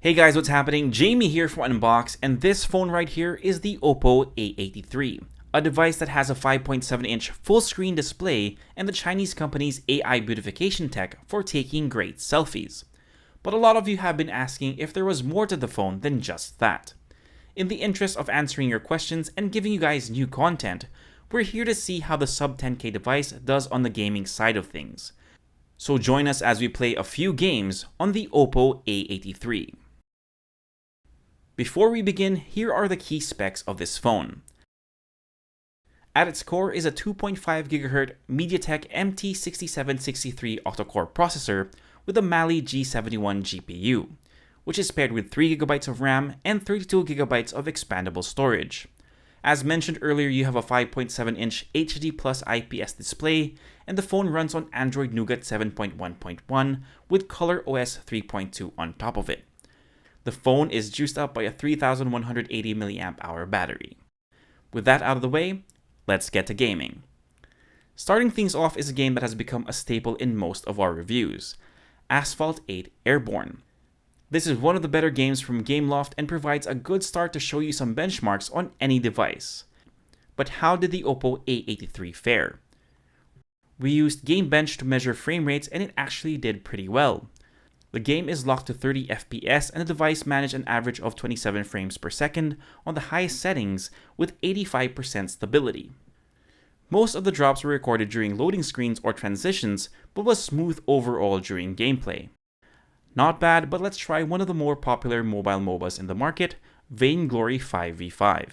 Hey guys, what's happening? Jamie here from Unbox, and this phone right here is the OPPO A83, a device that has a 5.7-inch full-screen display and the Chinese company's AI beautification tech for taking great selfies. But a lot of you have been asking if there was more to the phone than just that. In the interest of answering your questions and giving you guys new content, we're here to see how the sub 10K device does on the gaming side of things. So join us as we play a few games on the OPPO A83. Before we begin, here are the key specs of this phone. At its core is a 2.5 GHz MediaTek MT6763 octa-core processor with a Mali G71 GPU, which is paired with 3 GB of RAM and 32 GB of expandable storage. As mentioned earlier, you have a 5.7-inch HD Plus IPS display, and the phone runs on Android Nougat 7.1.1 with ColorOS 3.2 on top of it. The phone is juiced up by a 3180 mAh battery. With that out of the way, let's get to gaming. Starting things off is a game that has become a staple in most of our reviews, Asphalt 8 Airborne. This is one of the better games from Gameloft and provides a good start to show you some benchmarks on any device. But how did the OPPO A83 fare? We used Gamebench to measure frame rates and it actually did pretty well. The game is locked to 30 FPS and the device managed an average of 27 frames per second on the highest settings with 85% stability. Most of the drops were recorded during loading screens or transitions, but was smooth overall during gameplay. Not bad, but let's try one of the more popular mobile MOBAs in the market, Vainglory 5v5.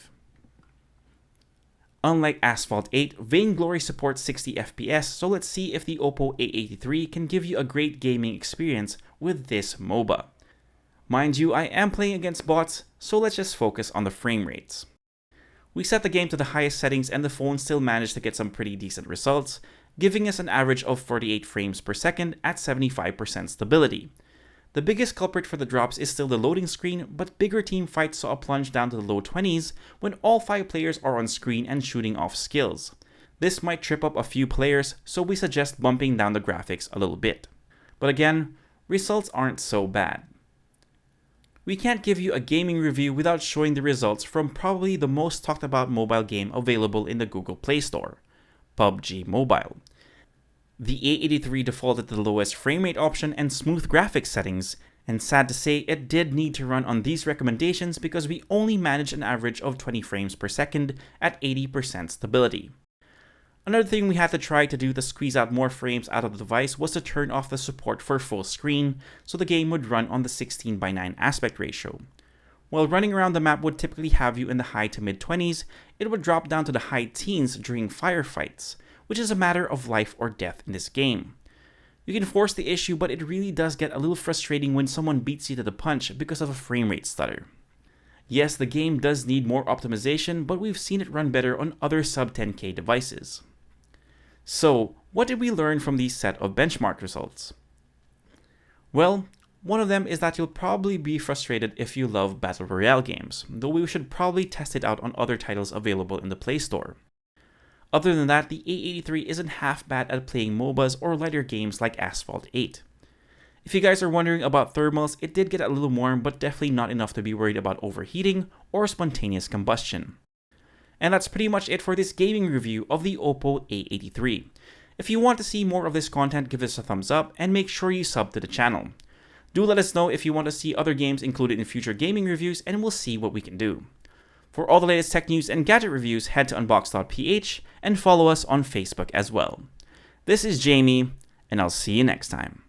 Unlike Asphalt 8, Vainglory supports 60 FPS, so let's see if the OPPO A83 can give you a great gaming experience with this MOBA. Mind you, I am playing against bots, so let's just focus on the frame rates. We set the game to the highest settings and the phone still managed to get some pretty decent results, giving us an average of 48 frames per second at 75% stability. The biggest culprit for the drops is still the loading screen, but bigger team fights saw a plunge down to the low 20s when all 5 players are on screen and shooting off skills. This might trip up a few players, so we suggest bumping down the graphics a little bit. But again, results aren't so bad. We can't give you a gaming review without showing the results from probably the most talked about mobile game available in the Google Play Store, PUBG Mobile. The A83 defaulted to the lowest frame rate option and smooth graphics settings, and sad to say it did need to run on these recommendations because we only managed an average of 20 frames per second at 80% stability. Another thing we had to try to do to squeeze out more frames out of the device was to turn off the support for full screen so the game would run on the 16:9 aspect ratio. While running around the map would typically have you in the high to mid 20s, it would drop down to the high teens during firefights, which is a matter of life or death in this game. You can force the issue, but it really does get a little frustrating when someone beats you to the punch because of a frame rate stutter. Yes, the game does need more optimization, but we've seen it run better on other sub 10K devices. So, what did we learn from these set of benchmark results? Well, one of them is that you'll probably be frustrated if you love Battle Royale games, though we should probably test it out on other titles available in the Play Store. Other than that, the A83 isn't half bad at playing MOBAs or lighter games like Asphalt 8. If you guys are wondering about thermals, it did get a little warm, but definitely not enough to be worried about overheating or spontaneous combustion. And that's pretty much it for this gaming review of the OPPO A83. If you want to see more of this content, give us a thumbs up and make sure you sub to the channel. Do let us know if you want to see other games included in future gaming reviews and we'll see what we can do. For all the latest tech news and gadget reviews, head to unbox.ph and follow us on Facebook as well. This is Jamie, and I'll see you next time.